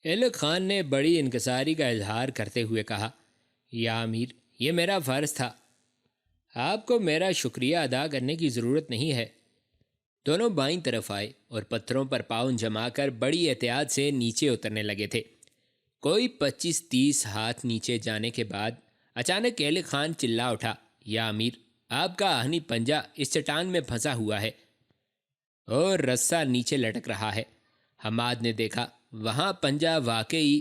ایلک خان نے بڑی انکساری کا اظہار کرتے ہوئے کہا، یا امیر، یہ میرا فرض تھا، آپ کو میرا شکریہ ادا کرنے کی ضرورت نہیں ہے۔ دونوں بائیں طرف آئے اور پتھروں پر پاؤں جما کر بڑی احتیاط سے نیچے اترنے لگے تھے۔ کوئی 25-30 ہاتھ نیچے جانے کے بعد اچانک ایلک خان چلا اٹھا، یا امیر، آپ کا آہنی پنجہ اس چٹان میں پھنسا ہوا ہے اور رسہ نیچے لٹک رہا ہے۔ حماد نے دیکھا، وہاں پنجہ واقعی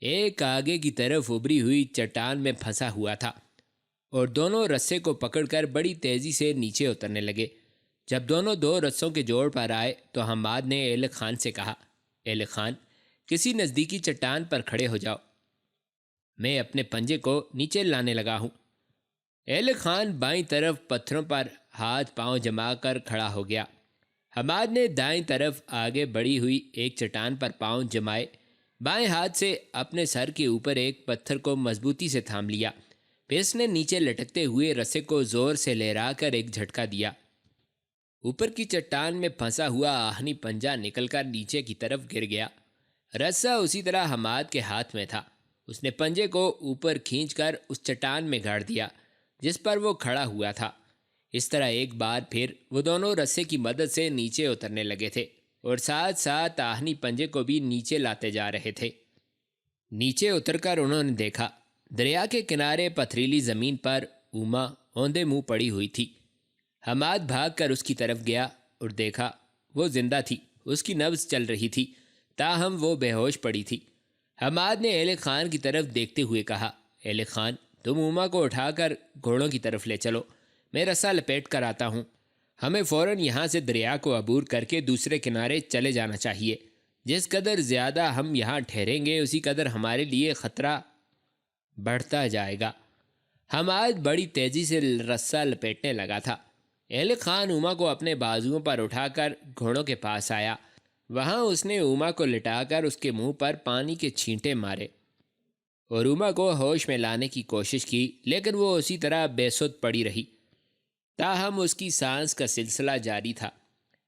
ایک آگے کی طرف ابری ہوئی چٹان میں پھنسا ہوا تھا، اور دونوں رسے کو پکڑ کر بڑی تیزی سے نیچے اترنے لگے۔ جب دونوں دو رسوں کے جوڑ پر آئے تو حماد نے ایلک خان سے کہا، ایلک خان، کسی نزدیکی چٹان پر کھڑے ہو جاؤ، میں اپنے پنجے کو نیچے لانے لگا ہوں۔ ایلک خان بائیں طرف پتھروں پر ہاتھ پاؤں جما کر کھڑا ہو گیا۔ حماد نے دائیں طرف آگے بڑھی ہوئی ایک چٹان پر پاؤں جمائے، بائیں ہاتھ سے اپنے سر کے اوپر ایک پتھر کو مضبوطی سے تھام لیا، پھر اس نے نیچے لٹکتے ہوئے رسے کو زور سے لہرا کر ایک جھٹکا دیا۔ اوپر کی چٹان میں پھنسا ہوا آہنی پنجہ نکل کر نیچے کی طرف گر گیا۔ رسہ اسی طرح حماد کے ہاتھ میں تھا۔ اس نے پنجے کو اوپر کھینچ کر اس چٹان میں گاڑ دیا جس پر وہ کھڑا ہوا تھا۔ اس طرح ایک بار پھر وہ دونوں رسے کی مدد سے نیچے اترنے لگے تھے اور ساتھ ساتھ آہنی پنجے کو بھی نیچے لاتے جا رہے تھے۔ نیچے اتر کر انہوں نے دیکھا، دریا کے کنارے پتھریلی زمین پر اوما اوندے منہ پڑی ہوئی تھی۔ حماد بھاگ کر اس کی طرف گیا اور دیکھا وہ زندہ تھی، اس کی نبض چل رہی تھی، تاہم وہ بے ہوش پڑی تھی۔ حماد نے ایلک خان کی طرف دیکھتے ہوئے کہا، ایلک خان، تم اوما کو اٹھا کر گھوڑوں کی طرف لے چلو، میں رسہ لپیٹ کر آتا ہوں۔ ہمیں فوراً یہاں سے دریا کو عبور کر کے دوسرے کنارے چلے جانا چاہیے۔ جس قدر زیادہ ہم یہاں ٹھہریں گے اسی قدر ہمارے لیے خطرہ بڑھتا جائے گا۔ حماد بڑی تیزی سے رسہ لپیٹنے لگا تھا۔ ایلک خان اوما کو اپنے بازوؤں پر اٹھا کر گھوڑوں کے پاس آیا۔ وہاں اس نے اوما کو لٹا کر اس کے منہ پر پانی کے چھینٹے مارے اور اوما کو ہوش میں لانے کی کوشش کی، لیکن وہ اسی طرح بے سد پڑی رہی، تاہم اس کی سانس کا سلسلہ جاری تھا۔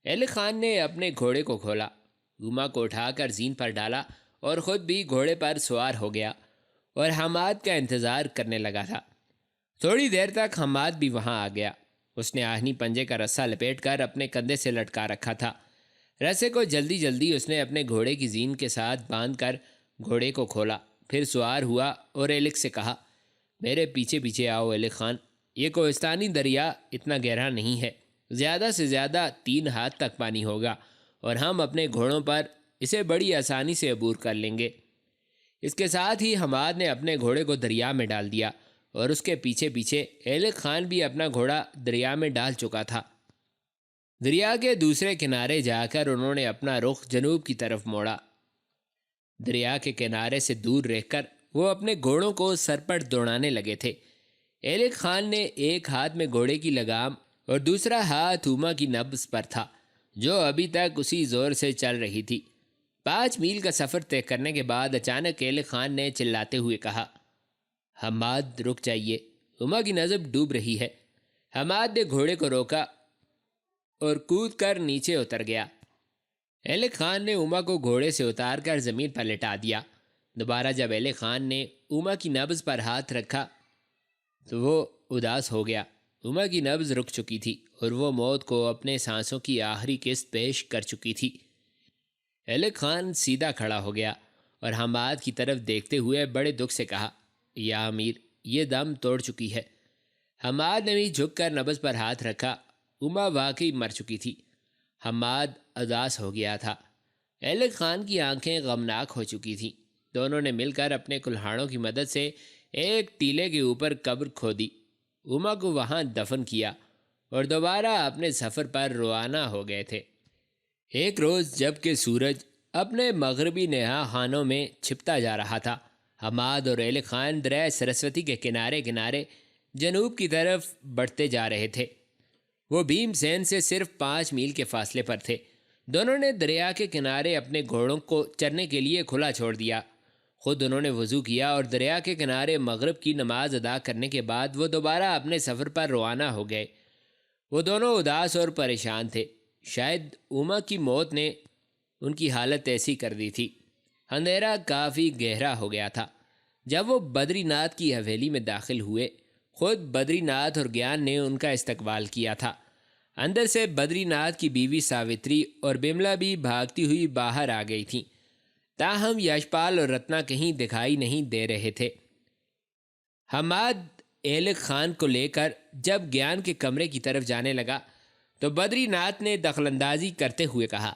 ایلک خان نے اپنے گھوڑے کو کھولا، اوما کو اٹھا کر زین پر ڈالا اور خود بھی گھوڑے پر سوار ہو گیا اور حماد کا انتظار کرنے لگا تھا۔ تھوڑی دیر تک حماد بھی وہاں آ گیا۔ اس نے آہنی پنجے کا رسہ لپیٹ کر اپنے کندھے سے لٹکا رکھا تھا۔ رسے کو جلدی جلدی اس نے اپنے گھوڑے کی زین کے ساتھ باندھ کر گھوڑے کو کھولا، پھر سوار ہوا اور ایلک سے کہا، میرے پیچھے پیچھے آؤ ایلک خان، یہ کوہستانی دریا اتنا گہرا نہیں ہے، زیادہ سے زیادہ 3 ہاتھ تک پانی ہوگا اور ہم اپنے گھوڑوں پر اسے بڑی آسانی سے عبور کر لیں گے۔ اس کے ساتھ ہی حماد نے اپنے گھوڑے کو دریا میں ڈال دیا اور اس کے پیچھے پیچھے ایلک خان بھی اپنا گھوڑا دریا میں ڈال چکا تھا۔ دریا کے دوسرے کنارے جا کر انہوں نے اپنا رخ جنوب کی طرف موڑا۔ دریا کے کنارے سے دور رہ کر وہ اپنے گھوڑوں کو سرپٹ دوڑانے لگے تھے۔ ایلک خان نے ایک ہاتھ میں گھوڑے کی لگام اور دوسرا ہاتھ اوما کی نبض پر تھا، جو ابھی تک اسی زور سے چل رہی تھی۔ 5 میل کا سفر طے کرنے کے بعد اچانک ایلک خان نے چلاتے ہوئے کہا، حماد رک جائیے، اوما کی نبض ڈوب رہی ہے۔ حماد نے گھوڑے کو روکا اور کود کر نیچے اتر گیا۔ ایلک خان نے اوما کو گھوڑے سے اتار کر زمین پر لٹا دیا۔ دوبارہ جب ایلک خان نے اوما کی نبض پر ہاتھ رکھا تو وہ اداس ہو گیا۔ اوما کی نبض رک چکی تھی اور وہ موت کو اپنے سانسوں کی آخری قسط پیش کر چکی تھی۔ ایلک خان سیدھا کھڑا ہو گیا اور حماد کی طرف دیکھتے ہوئے بڑے دکھ سے کہا، یا امیر، یہ دم توڑ چکی ہے۔ حماد نے بھی جھک کر نبض پر ہاتھ رکھا۔ اوما واقعی مر چکی تھی۔ حماد اداس ہو گیا تھا۔ ایلک خان کی آنکھیں غمناک ہو چکی تھیں۔ دونوں نے مل کر اپنے کلہاڑوں کی مدد سے ایک ٹیلے کے اوپر قبر کھودی، اوما کو وہاں دفن کیا اور دوبارہ اپنے سفر پر روانہ ہو گئے تھے۔ ایک روز جب کہ سورج اپنے مغربی نہا خانوں میں چھپتا جا رہا تھا، حماد اور ایلک خان دریائے سرسوتی کے کنارے کنارے جنوب کی طرف بڑھتے جا رہے تھے۔ وہ بھیم سین سے صرف 5 میل کے فاصلے پر تھے۔ دونوں نے دریا کے کنارے اپنے گھوڑوں کو چرنے کے لیے کھلا چھوڑ دیا۔ خود انہوں نے وضو کیا اور دریا کے کنارے مغرب کی نماز ادا کرنے کے بعد وہ دوبارہ اپنے سفر پر روانہ ہو گئے۔ وہ دونوں اداس اور پریشان تھے۔ شاید اوما کی موت نے ان کی حالت ایسی کر دی تھی۔ اندھیرا کافی گہرا ہو گیا تھا جب وہ بدری ناتھ کی حویلی میں داخل ہوئے۔ خود بدری ناتھ اور گیان نے ان کا استقبال کیا تھا۔ اندر سے بدری ناتھ کی بیوی ساوتری اور بملا بھی بھاگتی ہوئی باہر آ گئی تھیں، تاہم یشپال اور رتنا کہیں دکھائی نہیں دے رہے تھے۔ حماد ایلک خان کو لے کر جب گیان کے کمرے کی طرف جانے لگا تو بدری ناتھ نے دخل اندازی کرتے ہوئے کہا،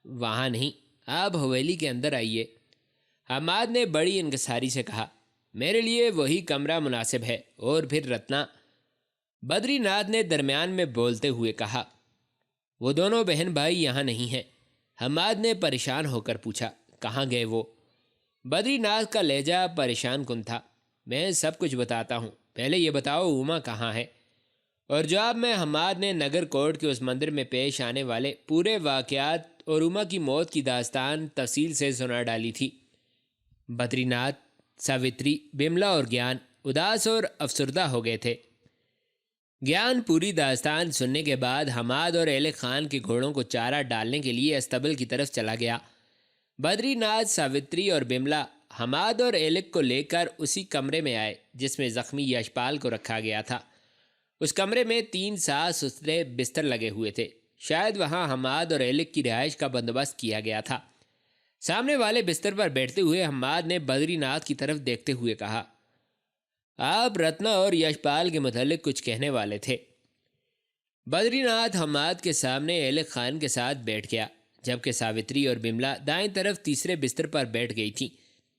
وہاں نہیں، آپ حویلی کے اندر آئیے۔ حماد نے بڑی انکساری سے کہا، میرے لیے وہی کمرہ مناسب ہے۔ اور پھر رتنا، بدری ناتھ نے درمیان میں بولتے ہوئے کہا، وہ دونوں بہن بھائی یہاں نہیں ہیں۔ حماد نے پریشان ہو کر پوچھا، کہاں گئے وہ؟ بدری ناتھ کا لہجہ پریشان کن تھا۔ میں سب کچھ بتاتا ہوں، پہلے یہ بتاؤ اوما کہاں ہے؟ اور جواب میں حماد نے نگر کوٹ کے اس مندر میں پیش آنے والے پورے واقعات اور اوما کی موت کی داستان تفصیل سے سنا ڈالی تھی۔ بدری ناتھ، ساوتری، بملا اور گیان اداس اور افسردہ ہو گئے تھے۔ گیان پوری داستان سننے کے بعد حماد اور ایلک خان کے گھوڑوں کو چارہ ڈالنے کے لیے استبل کی طرف چلا گیا۔ بدری ناتھ، ساوتری اور بملا حماد اور ایلک کو لے کر اسی کمرے میں آئے جس میں زخمی یشپال کو رکھا گیا تھا۔ اس کمرے میں 3 صاف ستھرے بستر لگے ہوئے تھے، شاید وہاں حماد اور ایلک کی رہائش کا بندوبست کیا گیا تھا۔ سامنے والے بستر پر بیٹھتے ہوئے حماد نے بدری ناتھ کی طرف دیکھتے ہوئے کہا، آپ رتنا اور یشپال کے متعلق کچھ کہنے والے تھے۔ بدری ناتھ حماد کے سامنے ایلک خان کے ساتھ بیٹھ گیا، جبکہ ساوتری اور بملا دائیں طرف تیسرے بستر پر بیٹھ گئی تھیں۔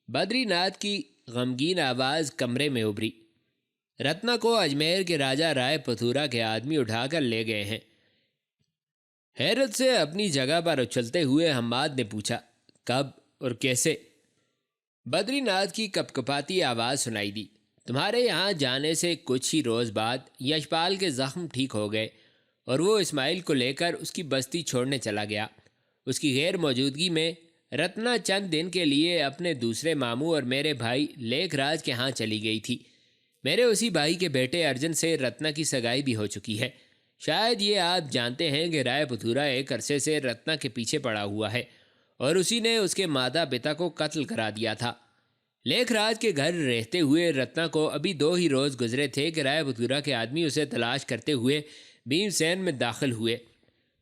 بدری ناتھ کی غمگین آواز کمرے میں ابھری، رتنا کو اجمیر کے راجہ رائے پتھورا کے آدمی اٹھا کر لے گئے ہیں۔ حیرت سے اپنی جگہ پر اچھلتے ہوئے حماد نے پوچھا، کب اور کیسے؟ بدری ناتھ کی کپکپاتی آواز سنائی دی، تمہارے یہاں جانے سے کچھ ہی روز بعد یشپال کے زخم ٹھیک ہو گئے اور وہ اسماعیل کو لے کر اس کی بستی چھوڑنے چلا گیا۔ اس کی غیر موجودگی میں رتنا چند دن کے لیے اپنے دوسرے ماموں اور میرے بھائی لیکھ راج کے ہاں چلی گئی تھی۔ میرے اسی بھائی کے بیٹے ارجن سے رتنا کی سگائی بھی ہو چکی ہے۔ شاید یہ آپ جانتے ہیں کہ رائے پتھورا ایک عرصے سے رتنا کے پیچھے پڑا ہوا ہے اور اسی نے اس کے ماتا پتا کو قتل کرا دیا تھا۔ لیکھ راج کے گھر رہتے ہوئے رتنا کو ابھی 2 ہی روز گزرے تھے کہ رائے پتھورا کے آدمی اسے تلاش کرتے ہوئے بھیم سین میں داخل ہوئے۔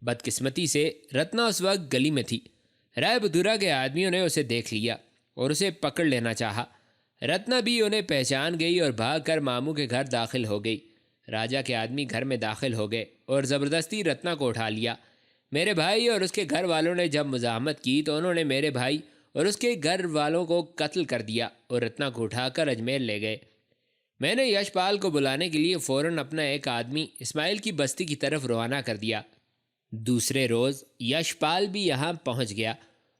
بدقسمتی سے رتنا اس وقت گلی میں تھی۔ رائے پتھورا کے آدمیوں نے اسے دیکھ لیا اور اسے پکڑ لینا چاہا۔ رتنا بھی انہیں پہچان گئی اور بھاگ کر ماموں کے گھر داخل ہو گئی۔ راجہ کے آدمی گھر میں داخل ہو گئے اور زبردستی رتنا کو اٹھا لیا۔ میرے بھائی اور اس کے گھر والوں نے جب مزاحمت کی تو انہوں نے میرے بھائی اور اس کے گھر والوں کو قتل کر دیا اور رتنا کو اٹھا کر اجمیر لے گئے۔ میں نے یشپال کو بلانے کے لیے فوراً اپنا ایک آدمی اسماعیل کی بستی کی طرف روانہ کر دیا۔ دوسرے روز یشپال بھی یہاں پہنچ گیا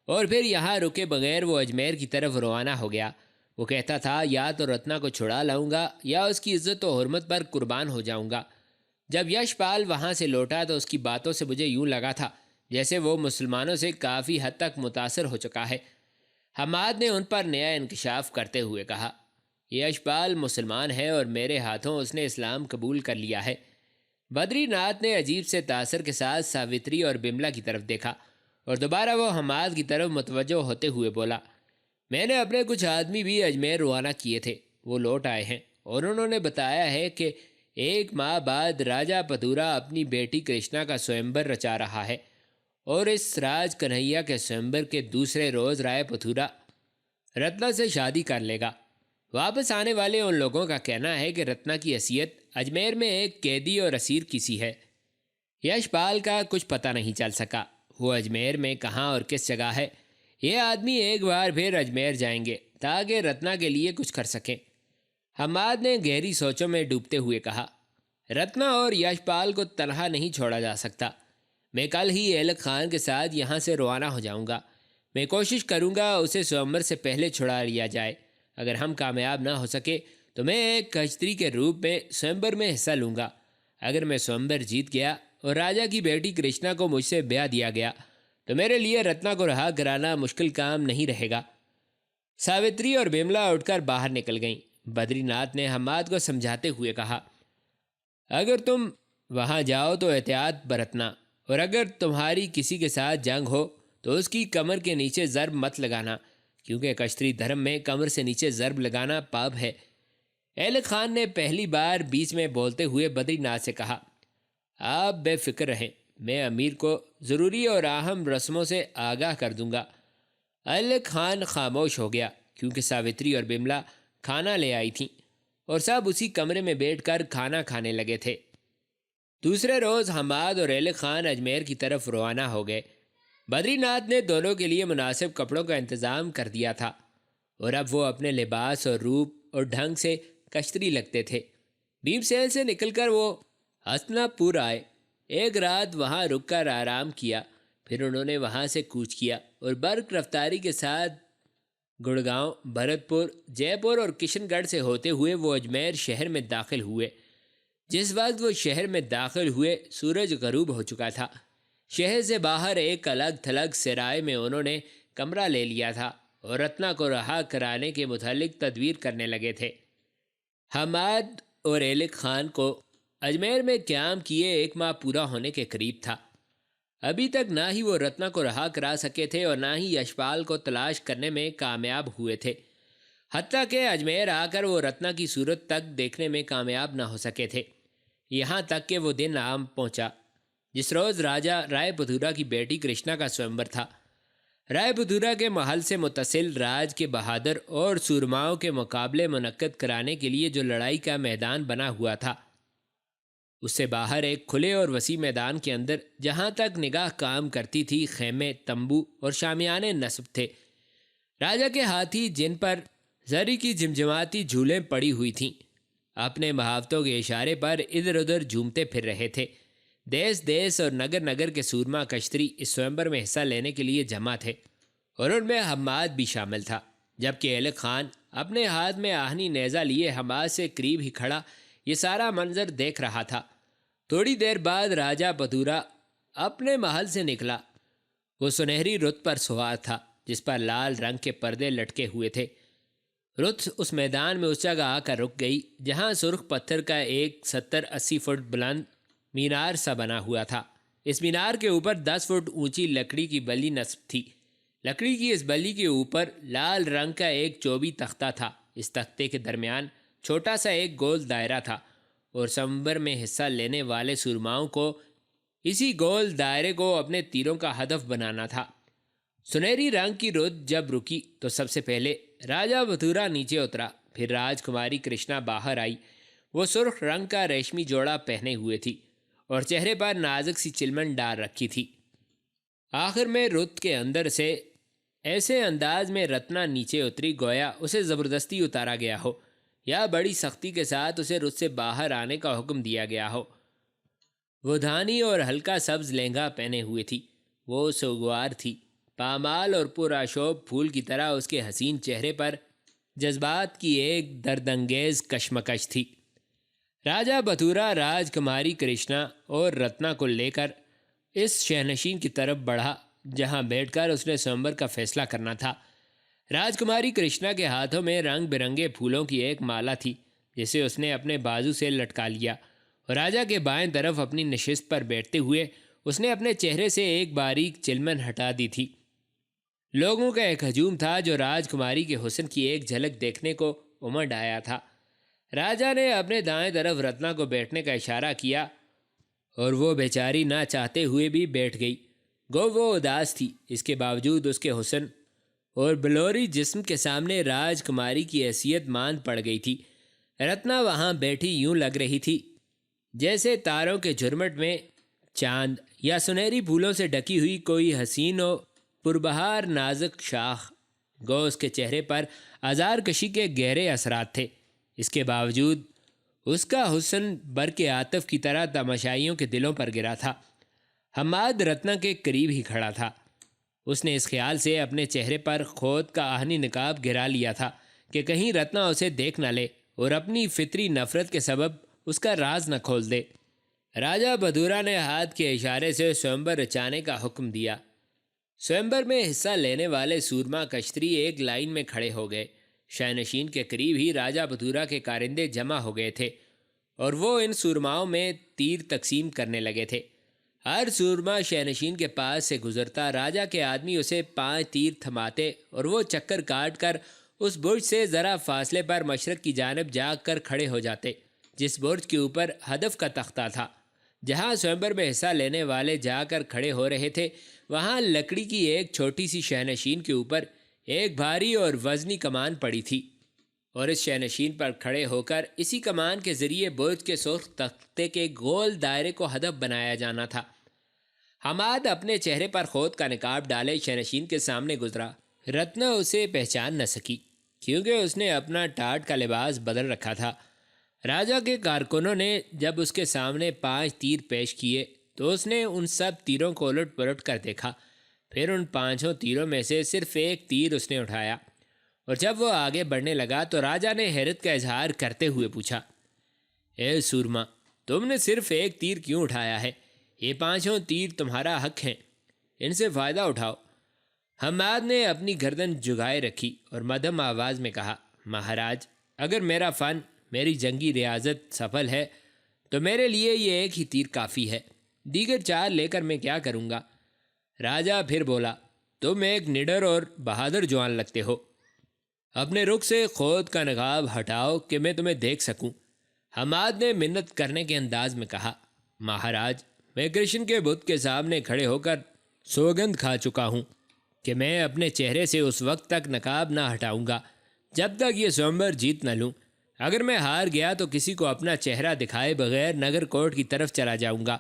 اور پھر یہاں رکے بغیر وہ اجمیر کی طرف روانہ ہو گیا۔ وہ کہتا تھا یا تو رتنا کو چھڑا لاؤں گا یا اس کی عزت و حرمت پر قربان ہو جاؤں گا۔ جب یشپال وہاں سے لوٹا تو اس کی باتوں سے مجھے یوں لگا تھا جیسے وہ مسلمانوں سے کافی حد تک متاثر ہو چکا ہے۔ حماد نے ان پر نیا انکشاف کرتے ہوئے کہا، یشپال مسلمان ہے اور میرے ہاتھوں اس نے اسلام قبول کر لیا ہے۔ بدری ناتھ نے عجیب سے تاثر کے ساتھ ساوتری اور بملا کی طرف دیکھا اور دوبارہ وہ حماد کی طرف متوجہ ہوتے ہوئے بولا، میں نے اپنے کچھ آدمی بھی اجمیر روانہ کیے تھے، وہ لوٹ آئے ہیں اور انہوں نے بتایا ہے کہ 1 ماہ بعد راجہ پتھورا اپنی بیٹی کرشنا کا سوئمبر رچا رہا ہے اور اس راج کنہیا کے سوئمبر کے دوسرے روز رائے پتھورا رتنا سے شادی کر لے گا۔ واپس آنے والے ان لوگوں کا کہنا ہے کہ رتنا کی حیثیت اجمیر میں ایک قیدی اور اسیر کی سی ہے۔ یشپال کا کچھ پتہ نہیں چل سکا وہ اجمیر میں کہاں اور کس جگہ ہے۔ یہ آدمی ایک بار پھر اجمیر جائیں گے تاکہ رتنا کے لیے کچھ کر سکیں۔ حماد نے گہری سوچوں میں ڈوبتے ہوئے کہا، رتنا اور یشپال کو تنہا نہیں چھوڑا جا سکتا۔ میں کل ہی ایلک خان کے ساتھ یہاں سے روانہ ہو جاؤں گا۔ میں کوشش کروں گا اسے سومبر سے پہلے چھڑا لیا جائے۔ اگر ہم کامیاب نہ ہو سکے تو میں ایک کشتری کے روپ میں سومبر میں حصہ لوں گا۔ اگر میں سومبر جیت گیا اور راجہ کی بیٹی کرشنا کو مجھ سے بیاہ دیا گیا تو میرے لیے رتنا کو رہا کرانا مشکل کام نہیں رہے گا۔ ساوتری اور بملا اٹھ کر باہر نکل گئیں۔ بدری ناتھ نے حماد کو سمجھاتے ہوئے کہا، اگر تم وہاں جاؤ تو احتیاط برتنا اور اگر تمہاری کسی کے ساتھ جنگ ہو تو اس کی کمر کے نیچے ضرب مت لگانا۔ کیونکہ کشتری دھرم میں کمر سے نیچے ضرب لگانا پاب ہے۔ ایلک خان نے پہلی بار بیچ میں بولتے ہوئے بدری ناتھ سے کہا، آپ بے فکر رہیں، میں امیر کو ضروری اور اہم رسموں سے آگاہ کر دوں گا۔ ایلک خان خاموش ہو گیا، کیونکہ ساوتری اور بملا کھانا لے آئی تھیں اور سب اسی کمرے میں بیٹھ کر کھانا کھانے لگے تھے۔ دوسرے روز حماد اور ایلک خان اجمیر کی طرف روانہ ہو گئے۔ بدری ناتھ نے دونوں کے لیے مناسب کپڑوں کا انتظام کر دیا تھا، اور اب وہ اپنے لباس اور روپ اور ڈھنگ سے کشتری لگتے تھے۔ بھیم سیل سے نکل کر وہ ہستنا پور آئے، ایک رات وہاں رک کر آرام کیا، پھر انہوں نے وہاں سے کوچ کیا اور برق رفتاری کے ساتھ گڑگاؤں، بھرت پور، جے پور اور کشن گڑھ سے ہوتے ہوئے وہ اجمیر شہر میں داخل ہوئے۔ جس وقت وہ شہر میں داخل ہوئے سورج غروب ہو چکا تھا۔ شہر سے باہر ایک الگ تھلگ سرائے میں انہوں نے کمرہ لے لیا تھا اور رتنا کو رہا کرانے کے متعلق تدبیر کرنے لگے تھے۔ حماد اور ایلک خان کو اجمیر میں قیام کیے 1 ماہ پورا ہونے کے قریب تھا۔ ابھی تک نہ ہی وہ رتنا کو رہا کرا سکے تھے اور نہ ہی یشپال کو تلاش کرنے میں کامیاب ہوئے تھے، حتیٰ کہ اجمیر آ کر وہ رتنا کی صورت تک دیکھنے میں کامیاب نہ ہو سکے تھے۔ یہاں تک کہ وہ دن عام پہنچا جس روز راجہ رائے پدھورا کی بیٹی کرشنا کا سوئمبر تھا۔ رائے پدھورا کے محل سے متصل راج کے بہادر اور سورماؤں کے مقابلے منعقد کرانے کے لیے جو لڑائی کا میدان بنا ہوا تھا، اس سے باہر ایک کھلے اور وسیع میدان کے اندر جہاں تک نگاہ کام کرتی تھی خیمے، تمبو اور شامیانے نصب تھے۔ راجہ کے ہاتھی جن پر زری کی جمجماتی جھولیں پڑی ہوئی تھیں اپنے محاوتوں کے اشارے پر ادھر ادھر جھومتے پھر رہے تھے۔ دیس دیس اور نگر نگر کے سورما کشتری اس سوئمبر میں حصہ لینے کے لیے جمع تھے، اور ان میں حماد بھی شامل تھا، جبکہ ایلک خان اپنے ہاتھ میں آہنی نیزہ لیے حماد سے قریب ہی کھڑا یہ سارا منظر دیکھ رہا تھا۔ تھوڑی دیر بعد راجہ پدھورا اپنے محل سے نکلا۔ وہ سنہری رت پر سوار تھا جس پر لال رنگ کے پردے لٹکے ہوئے تھے۔ رت اس میدان میں اس جگہ آ کر رک گئی جہاں سرخ پتھر کا ایک 70-80 فٹ بلند مینار سا بنا ہوا تھا۔ اس مینار کے اوپر 10 فٹ اونچی لکڑی کی بلی نصب تھی۔ لکڑی کی اس بلی کے اوپر لال رنگ کا ایک چوبی تختہ تھا۔ اس تختے کے درمیان چھوٹا سا ایک گول دائرہ تھا، اور سوئمبر میں حصہ لینے والے سورماؤں کو اسی گول دائرے کو اپنے تیروں کا ہدف بنانا تھا۔ سنہری رنگ کی رت جب رکی تو سب سے پہلے راجہ پدھورا نیچے اترا، پھر راج کماری کرشنا باہر آئی۔ وہ سرخ رنگ کا ریشمی جوڑا پہنے ہوئے تھی اور چہرے پر نازک سی چلمن ڈال رکھی تھی۔ آخر میں رت کے اندر سے ایسے انداز میں رتنا نیچے اتری گویا اسے زبردستی اتارا گیا ہو، یا بڑی سختی کے ساتھ اسے رت سے باہر آنے کا حکم دیا گیا ہو۔ وہ دھانی اور ہلکا سبز لہنگا پہنے ہوئے تھی۔ وہ سوگوار تھی، پامال اور پرآشوب پھول کی طرح اس کے حسین چہرے پر جذبات کی ایک دردانگیز کشمکش تھی۔ راجہ پدھورا راج کماری کرشنا اور رتنا کو لے کر اس شہنشین کی طرف بڑھا جہاں بیٹھ کر اس نے سوئمبر کا فیصلہ کرنا تھا۔ راج کماری کرشنا کے ہاتھوں میں رنگ برنگے پھولوں کی ایک مالا تھی جسے اس نے اپنے بازو سے لٹکا لیا، اور راجہ کے بائیں طرف اپنی نشست پر بیٹھتے ہوئے اس نے اپنے چہرے سے ایک باریک چلمن ہٹا دی تھی۔ لوگوں کا ایک ہجوم تھا جو راج کماری کے حسن کی ایک جھلک دیکھنے کو امڈ آیا تھا۔ راجہ نے اپنے دائیں طرف رتنا کو بیٹھنے کا اشارہ کیا اور وہ بیچاری نہ چاہتے ہوئے بھی بیٹھ گئی۔ گو وہ اداس تھی، اس کے باوجود اس کے حسن اور بلوری جسم کے سامنے راج کماری کی حیثیت ماند پڑ گئی تھی۔ رتنا وہاں بیٹھی یوں لگ رہی تھی جیسے تاروں کے جھرمٹ میں چاند یا سنہری پھولوں سے ڈکی ہوئی کوئی حسین و پربہار نازک شاخ۔ گو اس کے چہرے پر آزار کشی کے گہرے اثرات تھے، اس کے باوجود اس کا حسن برق عاطف کی طرح تماشائیوں کے دلوں پر گرا تھا۔ حماد رتنا کے قریب ہی کھڑا تھا۔ اس نے اس خیال سے اپنے چہرے پر خود کا آہنی نقاب گرا لیا تھا کہ کہیں رتنا اسے دیکھ نہ لے اور اپنی فطری نفرت کے سبب اس کا راز نہ کھول دے۔ راجہ پدھورا نے ہاتھ کے اشارے سے سوئمبر رچانے کا حکم دیا۔ سوئمبر میں حصہ لینے والے سورما کشتری ایک لائن میں کھڑے ہو گئے۔ شاہنشین کے قریب ہی راجہ پدھورا کے کارندے جمع ہو گئے تھے اور وہ ان سورماؤں میں تیر تقسیم کرنے لگے تھے۔ ہر سورما شہنشین کے پاس سے گزرتا راجا کے آدمی اسے 5 تیر تھماتے اور وہ چکر کاٹ کر اس برج سے ذرا فاصلے پر مشرق کی جانب جا کر کھڑے ہو جاتے، جس برج کے اوپر ہدف کا تختہ تھا۔ جہاں سوئمبر میں حصہ لینے والے جا کر کھڑے ہو رہے تھے، وہاں لکڑی کی ایک چھوٹی سی شہنشین کے اوپر ایک بھاری اور وزنی کمان پڑی تھی، اور اس شہنشین پر کھڑے ہو کر اسی کمان کے ذریعے برج کے سرخ تختے کے گول دائرے کو ہدف بنایا جانا تھا۔ حماد اپنے چہرے پر خود کا نقاب ڈالے شہنشین کے سامنے گزرا۔ رتنا اسے پہچان نہ سکی کیونکہ اس نے اپنا ٹاٹ کا لباس بدل رکھا تھا۔ راجا کے کارکنوں نے جب اس کے سامنے 5 تیر پیش کیے تو اس نے ان سب تیروں کو الٹ پلٹ کر دیکھا، پھر ان 5 تیروں میں سے صرف ایک تیر اس نے اٹھایا، اور جب وہ آگے بڑھنے لگا تو راجا نے حیرت کا اظہار کرتے ہوئے پوچھا، اے سورما، تم نے صرف ایک تیر کیوں اٹھایا ہے؟ یہ 5 تیر تمہارا حق ہیں، ان سے فائدہ اٹھاؤ۔ حماد نے اپنی گردن جھکائے رکھی اور مدھم آواز میں کہا، مہاراج، اگر میرا فن، میری جنگی ریاضت سفل ہے تو میرے لیے یہ ایک ہی تیر کافی ہے، دیگر 4 لے کر میں کیا کروں گا؟ راجا پھر بولا، تم ایک نڈر اور بہادر جوان لگتے ہو، اپنے رخ سے خود کا نقاب ہٹاؤ کہ میں تمہیں دیکھ سکوں۔ حماد نے منت کرنے کے انداز میں کہا، مہاراج، میں کرشن کے بت کے سامنے کھڑے ہو کر سوگند کھا چکا ہوں کہ میں اپنے چہرے سے اس وقت تک نقاب نہ ہٹاؤں گا جب تک یہ سومبر جیت نہ لوں۔ اگر میں ہار گیا تو کسی کو اپنا چہرہ دکھائے بغیر نگر کوٹ کی طرف چلا جاؤں گا،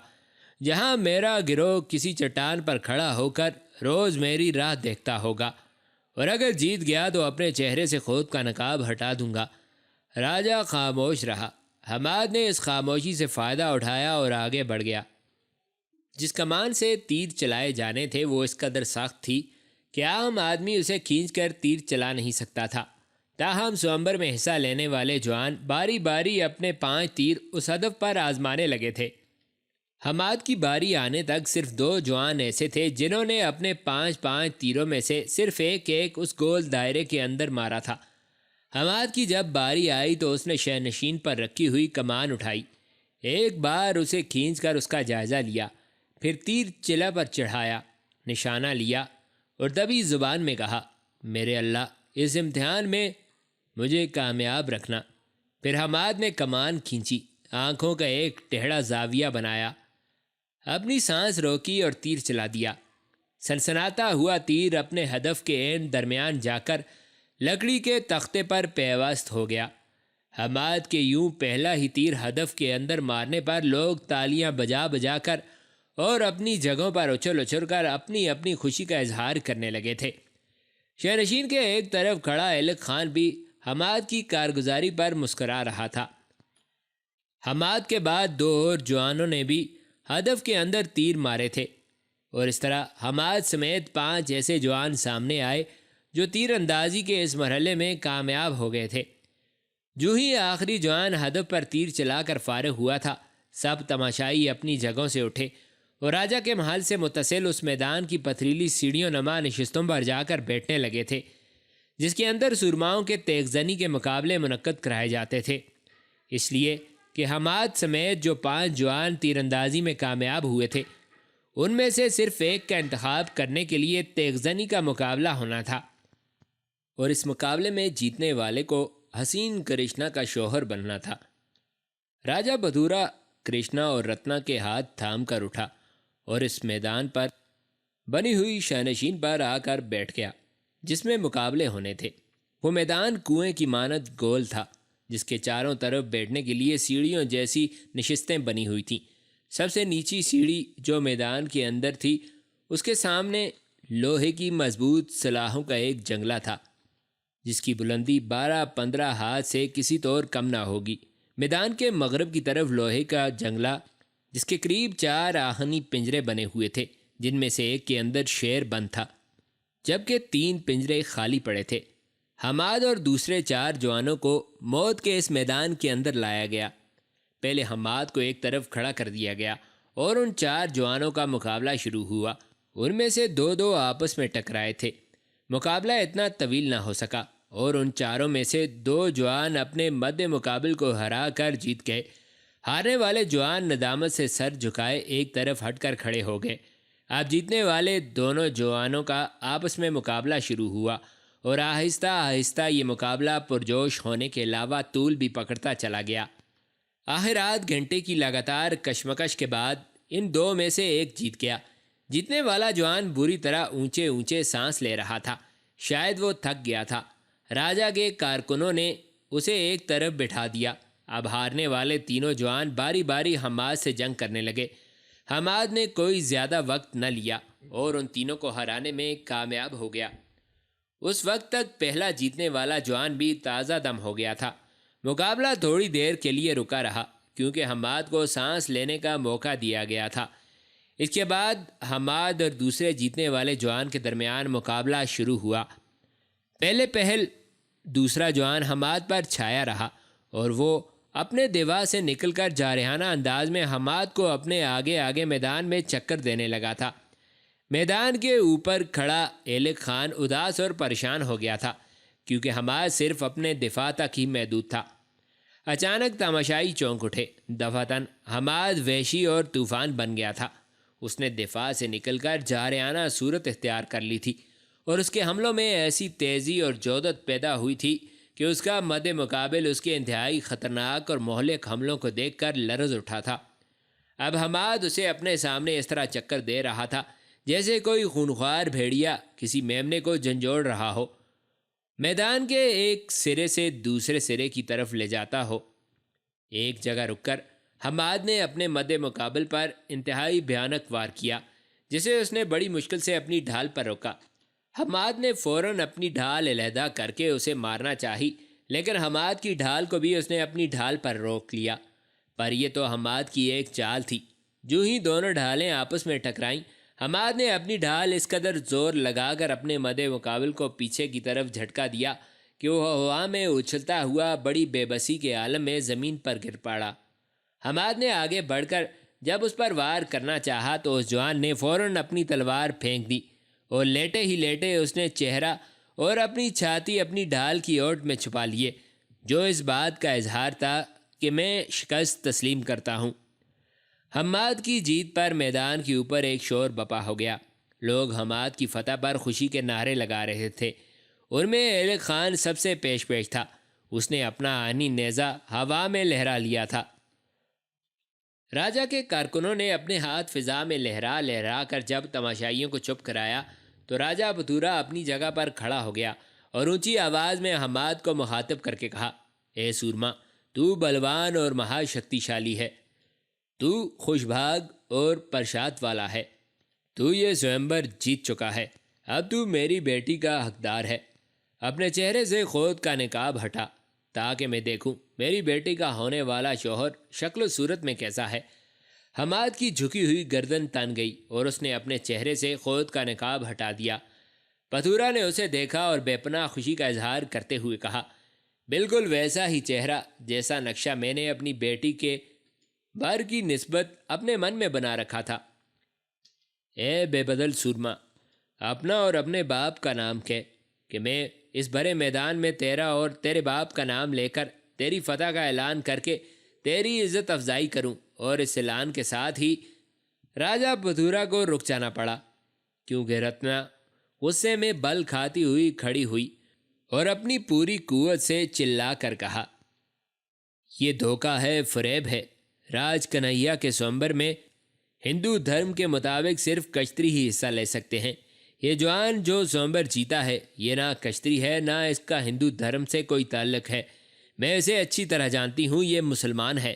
جہاں میرا گروہ کسی چٹان پر کھڑا ہو کر روز میری راہ دیکھتا ہوگا، اور اگر جیت گیا تو اپنے چہرے سے خود کا نقاب ہٹا دوں گا۔ راجا خاموش رہا۔ حماد نے اس خاموشی سے فائدہ اٹھایا اور آگے بڑھ گیا۔ جس کمان سے تیر چلائے جانے تھے وہ اس قدر سخت تھی کہ عام آدمی اسے کھینچ کر تیر چلا نہیں سکتا تھا، تاہم سومبر میں حصہ لینے والے جوان باری باری اپنے 5 تیر اس ہدف پر آزمانے لگے تھے۔ حماد کی باری آنے تک صرف 2 جوان ایسے تھے جنہوں نے اپنے 5 تیروں میں سے صرف ایک اس گول دائرے کے اندر مارا تھا۔ حماد کی جب باری آئی تو اس نے شہنشین پر رکھی ہوئی کمان اٹھائی، ایک بار اسے کھینچ کر اس کا جائزہ لیا، پھر تیر چلا پر چڑھایا، نشانہ لیا اور دبی زبان میں کہا، میرے اللہ، اس امتحان میں مجھے کامیاب رکھنا۔ پھر حماد نے کمان کھینچی، آنکھوں کا ایک ٹیڑھا زاویہ بنایا، اپنی سانس روکی اور تیر چلا دیا۔ سنسناتا ہوا تیر اپنے ہدف کے عین درمیان جا کر لکڑی کے تختے پر پیوست ہو گیا۔ حماد کے یوں پہلا ہی تیر ہدف کے اندر مارنے پر لوگ تالیاں بجا بجا کر اور اپنی جگہوں پر اچھل اچھل کر اپنی اپنی خوشی کا اظہار کرنے لگے تھے۔ شہنشین کے ایک طرف کھڑا ایلک خان بھی حماد کی کارگزاری پر مسکرا رہا تھا۔ حماد کے بعد 2 اور جوانوں نے بھی ہدف کے اندر تیر مارے تھے، اور اس طرح حماد سمیت 5 ایسے جوان سامنے آئے جو تیر اندازی کے اس مرحلے میں کامیاب ہو گئے تھے۔ جو ہی آخری جوان ہدف پر تیر چلا کر فارغ ہوا تھا، سب تماشائی اپنی جگہوں سے اٹھے اور راجا کے محل سے متصل اس میدان کی پتھریلی سیڑھیوں نما نشستوں پر جا کر بیٹھنے لگے تھے، جس کے اندر سورماؤں کے تیغ زنی کے مقابلے منعقد کرائے جاتے تھے، اس لیے کہ حماد سمیت جو 5 جوان تیر اندازی میں کامیاب ہوئے تھے ان میں سے صرف ایک کا انتخاب کرنے کے لیے تیغ زنی کا مقابلہ ہونا تھا، اور اس مقابلے میں جیتنے والے کو حسین کرشنا کا شوہر بننا تھا۔ راجا بدھورا کرشنا اور رتنا کے ہاتھ تھام کر اٹھا اور اس میدان پر بنی ہوئی شہنشین پر آ کر بیٹھ گیا جس میں مقابلے ہونے تھے۔ وہ میدان کنویں کی مانند گول تھا، جس کے چاروں طرف بیٹھنے کے لیے سیڑھیوں جیسی نشستیں بنی ہوئی تھیں۔ سب سے نیچی سیڑھی جو میدان کے اندر تھی، اس کے سامنے لوہے کی مضبوط سلاخوں کا ایک جنگلہ تھا، جس کی بلندی 12-15 ہاتھ سے کسی طور کم نہ ہوگی۔ میدان کے مغرب کی طرف لوہے کا جنگلہ، جس کے قریب 4 آہنی پنجرے بنے ہوئے تھے، جن میں سے ایک کے اندر شیر بند تھا، جبکہ 3 پنجرے خالی پڑے تھے۔ حماد اور دوسرے 4 جوانوں کو موت کے اس میدان کے اندر لایا گیا۔ پہلے حماد کو ایک طرف کھڑا کر دیا گیا اور ان 4 جوانوں کا مقابلہ شروع ہوا۔ ان میں سے 2 آپس میں ٹکرائے تھے۔ مقابلہ اتنا طویل نہ ہو سکا اور ان چاروں میں سے 2 جوان اپنے مد مقابل کو ہرا کر جیت گئے۔ ہارنے والے جوان ندامت سے سر جھکائے ایک طرف ہٹ کر کھڑے ہو گئے۔ اب جیتنے والے دونوں جوانوں کا آپس میں مقابلہ شروع ہوا اور آہستہ آہستہ یہ مقابلہ پرجوش ہونے کے علاوہ طول بھی پکڑتا چلا گیا۔ آخر آدھ گھنٹے کی لگاتار کشمکش کے بعد ان دو میں سے ایک جیت گیا۔ جیتنے والا جوان بری طرح اونچے اونچے سانس لے رہا تھا، شاید وہ تھک گیا تھا۔ راجا کے کارکنوں نے اسے ایک طرف بٹھا دیا۔ اب ہارنے والے تینوں جوان باری باری حماد سے جنگ کرنے لگے۔ حماد نے کوئی زیادہ وقت نہ لیا اور ان تینوں کو ہرانے میں کامیاب ہو گیا۔ اس وقت تک پہلا جیتنے والا جوان بھی تازہ دم ہو گیا تھا۔ مقابلہ تھوڑی دیر کے لیے رکا رہا کیونکہ حماد کو سانس لینے کا موقع دیا گیا تھا۔ اس کے بعد حماد اور دوسرے جیتنے والے جوان کے درمیان مقابلہ شروع ہوا۔ پہل دوسرا جوان حماد پر چھایا رہا اور وہ اپنے دیوا سے نکل کر جارحانہ انداز میں حماد کو اپنے آگے آگے میدان میں چکر دینے لگا تھا۔ میدان کے اوپر کھڑا ایلک خان اداس اور پریشان ہو گیا تھا کیونکہ حماد صرف اپنے دفاع تک ہی محدود تھا۔ اچانک تماشائی چونک اٹھے۔ دفعتاً حماد وحشی اور طوفان بن گیا تھا۔ اس نے دفاع سے نکل کر جارحانہ صورت اختیار کر لی تھی اور اس کے حملوں میں ایسی تیزی اور جودت پیدا ہوئی تھی کہ اس کا مد مقابل اس کے انتہائی خطرناک اور مہلک حملوں کو دیکھ کر لرز اٹھا تھا۔ اب حماد اسے اپنے سامنے اس طرح چکر دے رہا تھا جیسے کوئی خونخوار بھیڑیا کسی میمنے کو جھنجھوڑ رہا ہو، میدان کے ایک سرے سے دوسرے سرے کی طرف لے جاتا ہو۔ ایک جگہ رک کر حماد نے اپنے مد مقابل پر انتہائی بھیانک وار کیا جسے اس نے بڑی مشکل سے اپنی ڈھال پر روکا۔ حماد نے فوراً اپنی ڈھال علیحدہ کر کے اسے مارنا چاہی، لیکن حماد کی ڈھال کو بھی اس نے اپنی ڈھال پر روک لیا۔ پر یہ تو حماد کی ایک چال تھی۔ جو ہی دونوں ڈھالیں آپس میں ٹکرائیں، حماد نے اپنی ڈھال اس قدر زور لگا کر اپنے مد مقابل کو پیچھے کی طرف جھٹکا دیا کہ وہ ہوا میں اچھلتا ہوا بڑی بے بسی کے عالم میں زمین پر گر پڑا۔ حماد نے آگے بڑھ کر جب اس پر وار کرنا چاہا تو اس جوان نے فوراً اپنی تلوار پھینک دی اور لیٹے ہی لیٹے اس نے چہرہ اور اپنی چھاتی اپنی ڈھال کی اوٹ میں چھپا لیے، جو اس بات کا اظہار تھا کہ میں شکست تسلیم کرتا ہوں۔ حماد کی جیت پر میدان کے اوپر ایک شور بپا ہو گیا۔ لوگ حماد کی فتح پر خوشی کے نعرے لگا رہے تھے۔ ان میں ایلک خان سب سے پیش تھا۔ اس نے اپنا آہنی نیزہ ہوا میں لہرا لیا تھا۔ راجا کے کارکنوں نے اپنے ہاتھ فضا میں لہرا لہرا کر جب تماشائیوں کو چپ کرایا تو راجا پتورا اپنی جگہ پر کھڑا ہو گیا اور اونچی آواز میں حماد کو مخاطب کر کے کہا، اے سورما، تو بلوان اور مہا شکتی شالی ہے، تو خوش بھاگ اور پرشات والا ہے، تو یہ سوئمبر جیت چکا ہے، اب تو میری بیٹی کا حقدار ہے۔ اپنے چہرے سے خود کا نقاب ہٹا تاکہ میں دیکھوں میری بیٹی کا ہونے والا شوہر شکل و صورت میں کیسا ہے۔ حماد کی جھکی ہوئی گردن تن گئی اور اس نے اپنے چہرے سے خود کا نقاب ہٹا دیا۔ پتورا نے اسے دیکھا اور بے پناہ خوشی کا اظہار کرتے ہوئے کہا، بالکل ویسا ہی چہرہ جیسا نقشہ میں نے اپنی بیٹی کے بر کی نسبت اپنے من میں بنا رکھا تھا۔ اے بے بدل سورما، اپنا اور اپنے باپ کا نام کہہ کہ میں اس بھرے میدان میں تیرا اور تیرے باپ کا نام لے کر تیری فتح کا اعلان کر کے تیری عزت افزائی کروں۔ اور اس اعلان کے ساتھ ہی راجا پتورا کو رک جانا پڑا کیونکہ رتنا غصے میں بل کھاتی ہوئی کھڑی ہوئی اور اپنی پوری قوت سے چلا کر کہا، یہ دھوکہ ہے، فریب ہے۔ راج کنہیا کے سومبر میں ہندو دھرم کے مطابق صرف کشتری ہی حصہ لے سکتے ہیں۔ یہ جوان جو سومبر جیتا ہے یہ نہ کشتری ہے نہ اس کا ہندو دھرم سے کوئی تعلق ہے۔ میں اسے اچھی طرح جانتی ہوں، یہ مسلمان ہے۔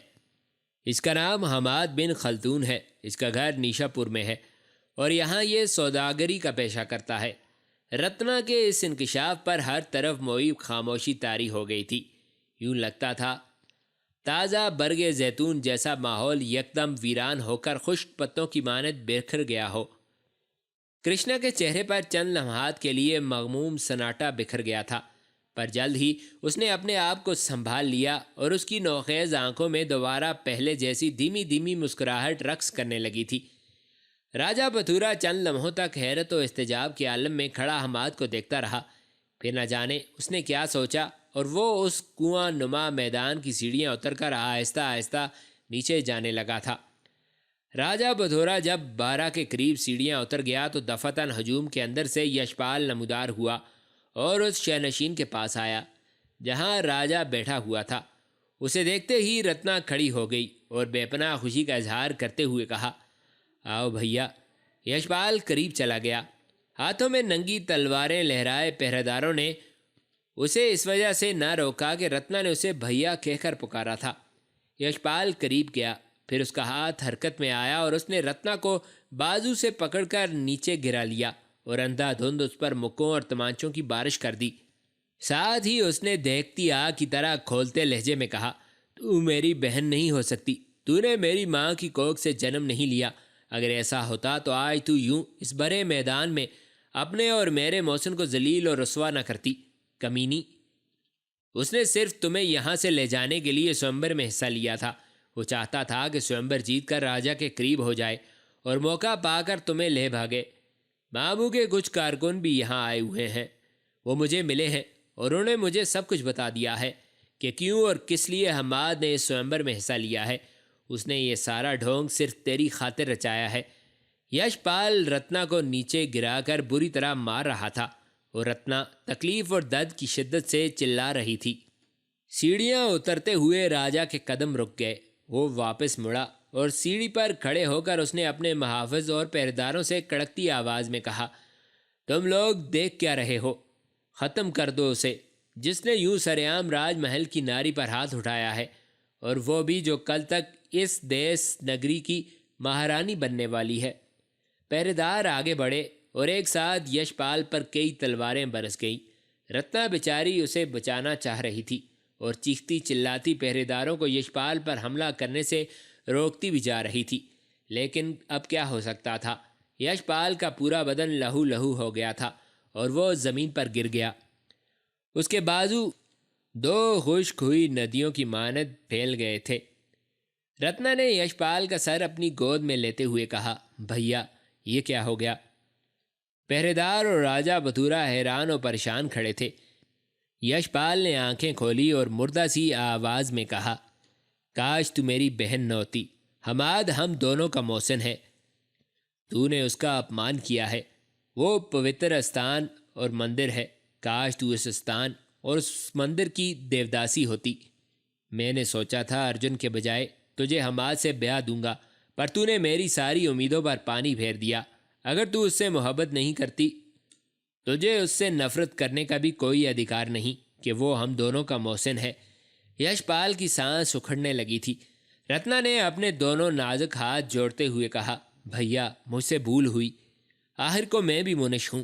اس کا نام حماد بن خلدون ہے، اس کا گھر نیشا پور میں ہے اور یہاں یہ سوداگری کا پیشہ کرتا ہے۔ رتنا کے اس انکشاف پر ہر طرف معیب خاموشی طاری ہو گئی تھی۔ یوں لگتا تھا تازہ برگ زیتون جیسا ماحول یکدم ویران ہو کر خشک پتوں کی مانند بکھر گیا ہو۔ کرشنا کے چہرے پر چند لمحات کے لیے مغموم سناٹا بکھر گیا تھا، پر جلد ہی اس نے اپنے آپ کو سنبھال لیا اور اس کی نوخیز آنکھوں میں دوبارہ پہلے جیسی دھیمی دھیمی مسکراہٹ رقص کرنے لگی تھی۔ راجا پتورا چند لمحوں تک حیرت و استعجاب کے عالم میں کھڑا حماد کو دیکھتا رہا، پھر نہ جانے اس نے کیا سوچا اور وہ اس کنواں نما میدان کی سیڑھیاں اتر کر آہستہ آہستہ نیچے جانے لگا تھا۔ راجہ بدھورا جب 12 کے قریب سیڑھیاں اتر گیا تو دفتن ہجوم کے اندر سے یشپال نمودار ہوا اور اس شہنشین کے پاس آیا جہاں راجہ بیٹھا ہوا تھا۔ اسے دیکھتے ہی رتنا کھڑی ہو گئی اور بے پناہ خوشی کا اظہار کرتے ہوئے کہا، آؤ بھیا۔ یشپال قریب چلا گیا۔ ہاتھوں میں ننگی تلواریں لہرائے پہرے داروں نے اسے اس وجہ سے نہ روکا کہ رتنا نے اسے بھیا کہہ کر پکارا تھا۔ یشپال قریب گیا، پھر اس کا ہاتھ حرکت میں آیا اور اس نے رتنا کو بازو سے پکڑ کر نیچے گرا لیا اور اندھا دھند اس پر مکوں اور تمانچوں کی بارش کر دی۔ ساتھ ہی اس نے دیکھتی آگ کی طرح کھولتے لہجے میں کہا، تو میری بہن نہیں ہو سکتی، تو نے میری ماں کی کوکھ سے جنم نہیں لیا۔ اگر ایسا ہوتا تو آج تو یوں اس بڑے میدان میں اپنے اور میرے محسن کو ذلیل اور رسوا نہ کرتی۔ کمینی، اس نے صرف تمہیں یہاں سے لے جانے کے لیے سوئمبر میں حصہ لیا تھا۔ وہ چاہتا تھا کہ سوئمبر جیت کر راجہ کے قریب ہو جائے اور موقع پا کر تمہیں لے بھاگے۔ ماموں کے کچھ کارکن بھی یہاں آئے ہوئے ہیں، وہ مجھے ملے ہیں اور انہوں نے مجھے سب کچھ بتا دیا ہے کہ کیوں اور کس لیے حماد نے اس سوئمبر میں حصہ لیا ہے۔ اس نے یہ سارا ڈھونگ صرف تیری خاطر رچایا ہے۔ یشپال رتنا کو نیچے گرا کر بری طرح مار رہا تھا اور رتنا تکلیف اور درد کی شدت سے چلا رہی تھی۔ سیڑھیاں اترتے ہوئے راجہ کے قدم رک گئے۔ وہ واپس مڑا اور سیڑھی پر کھڑے ہو کر اس نے اپنے محافظ اور پہریداروں سے کڑکتی آواز میں کہا، تم لوگ دیکھ کیا رہے ہو؟ ختم کر دو اسے، جس نے یوں سرعام راج محل کی ناری پر ہاتھ اٹھایا ہے، اور وہ بھی جو کل تک اس دیس نگری کی مہارانی بننے والی ہے۔ پہرے دار آگے بڑھے اور ایک ساتھ یشپال پر کئی تلواریں برس گئیں۔ رتنا بیچاری اسے بچانا چاہ رہی تھی اور چیختی چلاتی پہرے داروں کو یشپال پر حملہ کرنے سے روکتی بھی جا رہی تھی، لیکن اب کیا ہو سکتا تھا؟ یشپال کا پورا بدن لہو لہو ہو گیا تھا اور وہ زمین پر گر گیا۔ اس کے بازو 2 خشک ہوئی ندیوں کی مانند پھیل گئے تھے۔ رتنا نے یشپال کا سر اپنی گود میں لیتے ہوئے کہا، بھیا یہ کیا ہو گیا؟ پہرے دار اور راجہ بدھورا حیران و پریشان کھڑے تھے۔ یشپال نے آنکھیں کھولی اور مردہ سی آواز میں کہا، کاش تو میری بہن نہ ہوتی۔ حماد ہم دونوں کا محسن ہے، تو نے اس کا اپمان کیا ہے۔ وہ پوتر استان اور مندر ہے، کاش تو اس استان اور اس مندر کی دیوداسی ہوتی۔ میں نے سوچا تھا ارجن کے بجائے تجھے حماد سے بیاہ دوں گا، پر تو نے میری ساری امیدوں پر پانی پھیر دیا۔ اگر تو اس سے محبت نہیں کرتی، تجھے اس سے نفرت کرنے کا بھی کوئی ادھیکار نہیں کہ وہ ہم دونوں کا محسن ہے۔ یشپال کی سانس اکھڑنے لگی تھی۔ رتنا نے اپنے دونوں نازک ہاتھ جوڑتے ہوئے کہا، بھیا مجھ سے بھول ہوئی، آخر کو میں بھی منش ہوں،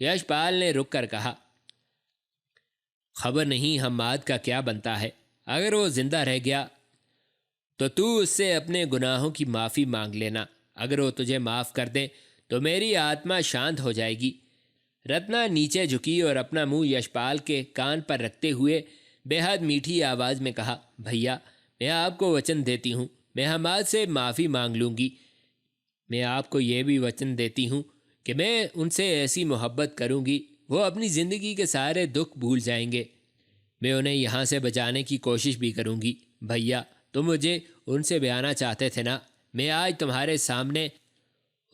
یشپال نے رک کر کہا، خبر نہیں حماد کا کیا بنتا ہے، اگر وہ زندہ رہ گیا تو اس سے اپنے گناہوں کی معافی مانگ لینا، اگر وہ تجھے معاف کر دے تو میری آتما شانت ہو جائے گی۔ رتنا نیچے جھکی اور اپنا منہ یشپال کے کان پر رکھتے ہوئے بے حد میٹھی آواز میں کہا، بھیا میں آپ کو وچن دیتی ہوں، میں حماد سے معافی مانگ لوں گی۔ میں آپ کو یہ بھی وچن دیتی ہوں کہ میں ان سے ایسی محبت کروں گی وہ اپنی زندگی کے سارے دکھ بھول جائیں گے۔ میں انہیں یہاں سے بچانے کی کوشش بھی کروں گی۔ بھیا تم مجھے ان سے بیانا چاہتے تھے نا، میں آج تمہارے سامنے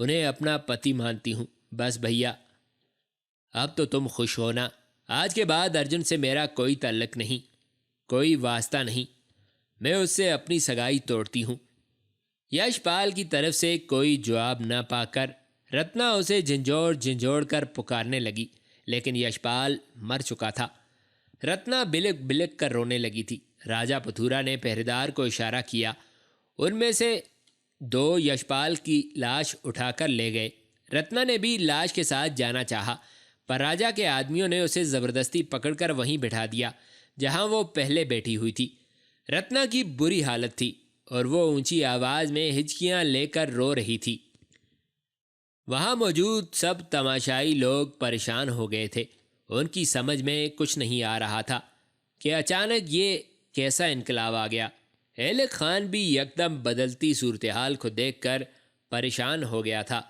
انہیں اپنا پتی مانتی ہوں۔ بس بھیا اب تو تم خوش ہونا، آج کے بعد ارجن سے میرا کوئی تعلق نہیں، کوئی واسطہ نہیں، میں اس سے اپنی سگائی توڑتی ہوں۔ یشپال کی طرف سے کوئی جواب نہ پا کر رتنا اسے جھنجھوڑ جھنجھوڑ کر پکارنے لگی، لیکن یشپال مر چکا تھا۔ رتنا بلک بلک کر رونے لگی تھی۔ راجہ بدھورا نے پہریدار کو اشارہ کیا، ان میں سے 2 یشپال کی لاش اٹھا کر لے گئے۔ رتنا نے بھی لاش کے ساتھ جانا چاہا، پر راجہ کے آدمیوں نے اسے زبردستی پکڑ کر وہیں بٹھا دیا جہاں وہ پہلے بیٹھی ہوئی تھی۔ رتنا کی بری حالت تھی اور وہ اونچی آواز میں ہچکیاں لے کر رو رہی تھی۔ وہاں موجود سب تماشائی لوگ پریشان ہو گئے تھے۔ ان کی سمجھ میں کچھ نہیں آ رہا تھا کہ اچانک یہ کیسا انقلاب آ گیا۔ ایلک خان بھی یکدم بدلتی صورتحال کو دیکھ کر پریشان ہو گیا تھا۔